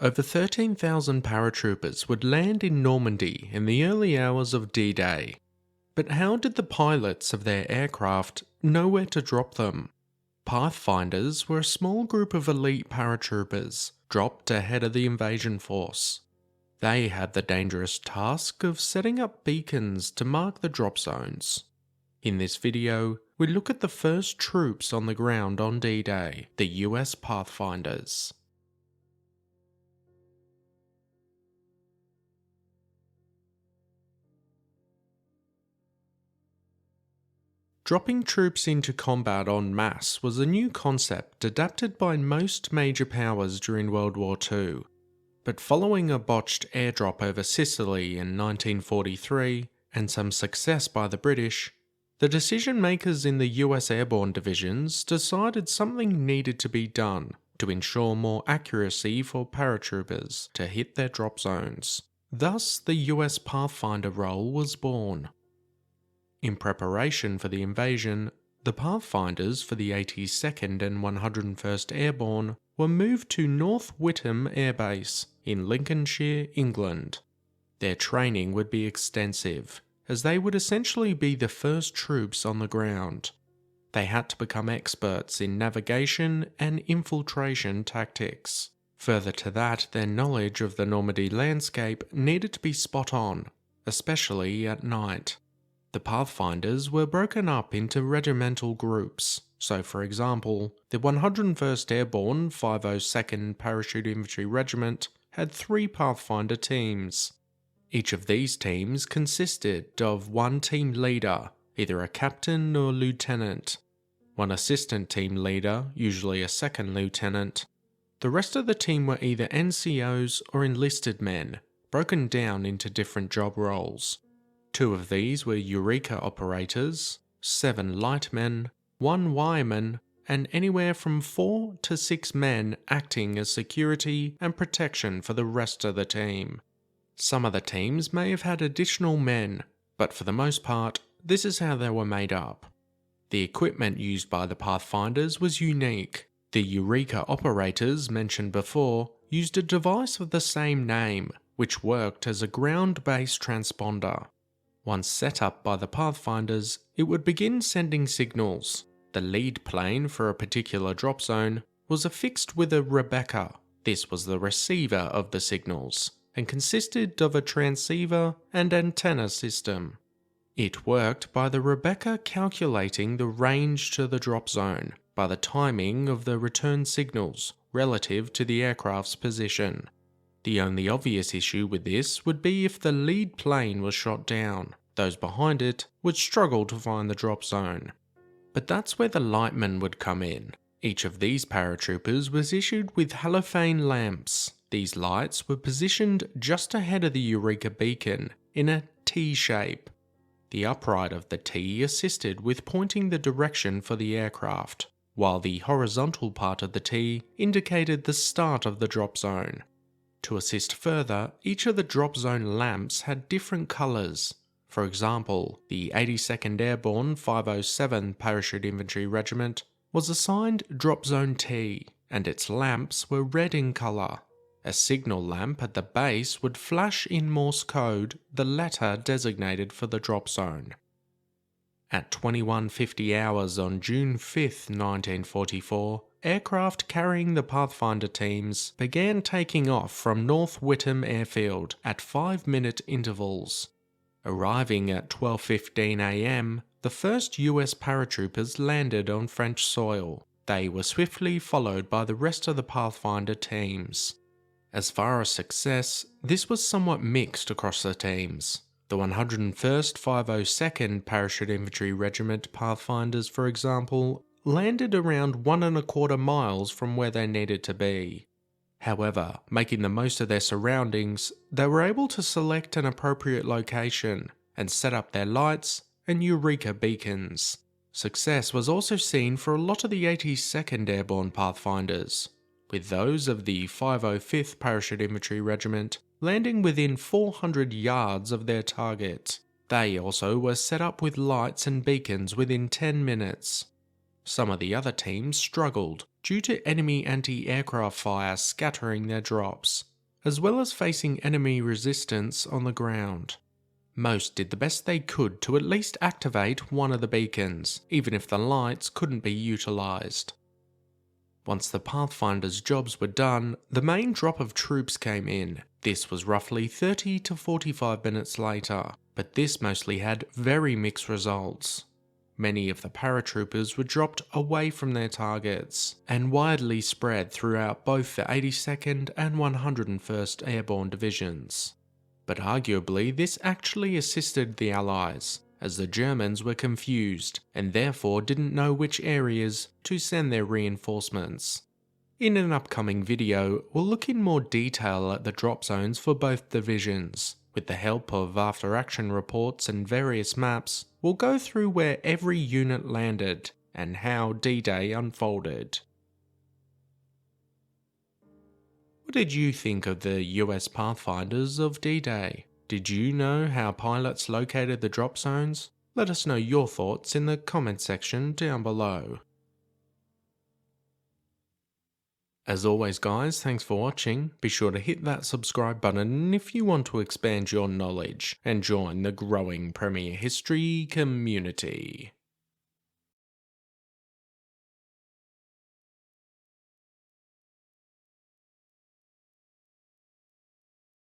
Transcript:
Over 13,000 paratroopers would land in Normandy in the early hours of D-Day. But how did the pilots of their aircraft know where to drop them? Pathfinders were a small group of elite paratroopers dropped ahead of the invasion force. They had the dangerous task of setting up beacons to mark the drop zones. In this video, we look at the first troops on the ground on D-Day, the US Pathfinders. Dropping troops into combat en masse was a new concept adapted by most major powers during World War II. But following a botched airdrop over Sicily in 1943 and some success by the British, the decision makers in the US airborne divisions decided something needed to be done to ensure more accuracy for paratroopers to hit their drop zones. Thus, the US Pathfinder role was born. In preparation for the invasion, the Pathfinders for the 82nd and 101st Airborne were moved to North Whittam Air Base in Lincolnshire, England. Their training would be extensive, as they would essentially be the first troops on the ground. They had to become experts in navigation and infiltration tactics. Further to that, their knowledge of the Normandy landscape needed to be spot on, especially at night. The Pathfinders were broken up into regimental groups, so for example, the 101st Airborne 502nd Parachute Infantry Regiment had 3 Pathfinder teams. Each of these teams consisted of one team leader, either a captain or lieutenant, one assistant team leader, usually a second lieutenant. The rest of the team were either NCOs or enlisted men, broken down into different job roles. 2 of these were Eureka operators, 7 lightmen, 1 wireman, and anywhere from 4 to 6 men acting as security and protection for the rest of the team. Some of the teams may have had additional men, but for the most part, this is how they were made up. The equipment used by the Pathfinders was unique. The Eureka operators mentioned before used a device of the same name, which worked as a ground-based transponder. Once set up by the Pathfinders, it would begin sending signals. The lead plane for a particular drop zone was affixed with a Rebecca. This was the receiver of the signals, and consisted of a transceiver and antenna system. It worked by the Rebecca calculating the range to the drop zone by the timing of the return signals relative to the aircraft's position. The only obvious issue with this would be if the lead plane was shot down. Those behind it would struggle to find the drop zone. But that's where the lightmen would come in. Each of these paratroopers was issued with Halafane Lamps. These lights were positioned just ahead of the Eureka beacon in a T shape. The upright of the T assisted with pointing the direction for the aircraft, while the horizontal part of the T indicated the start of the drop zone. To assist further, each of the drop zone lamps had different colours. For example, the 82nd Airborne 507 Parachute Infantry Regiment was assigned Drop Zone T, and its lamps were red in colour. A signal lamp at the base would flash in Morse code the letter designated for the drop zone. At 21:50 hours on June 5, 1944, aircraft carrying the Pathfinder teams began taking off from North Whittam Airfield at 5-minute intervals. Arriving at 12:15 am, the first US paratroopers landed on French soil. They were swiftly followed by the rest of the Pathfinder teams. As far as success, this was somewhat mixed across the teams. The 101st 502nd Parachute Infantry Regiment Pathfinders, for example, landed around 1¼ miles from where they needed to be. However, making the most of their surroundings, they were able to select an appropriate location and set up their lights and Eureka beacons. Success was also seen for a lot of the 82nd Airborne Pathfinders, with those of the 505th Parachute Infantry Regiment landing within 400 yards of their target. They also were set up with lights and beacons within 10 minutes. Some of the other teams struggled due to enemy anti-aircraft fire scattering their drops, as well as facing enemy resistance on the ground. Most did the best they could to at least activate one of the beacons, even if the lights couldn't be utilised. Once the Pathfinders' jobs were done, the main drop of troops came in. This was roughly 30 to 45 minutes later, but this mostly had very mixed results. Many of the paratroopers were dropped away from their targets, and widely spread throughout both the 82nd and 101st Airborne Divisions. But arguably this actually assisted the Allies, as the Germans were confused and therefore didn't know which areas to send their reinforcements. In an upcoming video, we'll look in more detail at the drop zones for both divisions. With the help of after-action reports and various maps, we'll go through where every unit landed and how D-Day unfolded. What did you think of the US Pathfinders of D-Day? Did you know how pilots located the drop zones? Let us know your thoughts in the comment section down below. As always guys, thanks for watching. Be sure to hit that subscribe button if you want to expand your knowledge and join the growing Premier History community.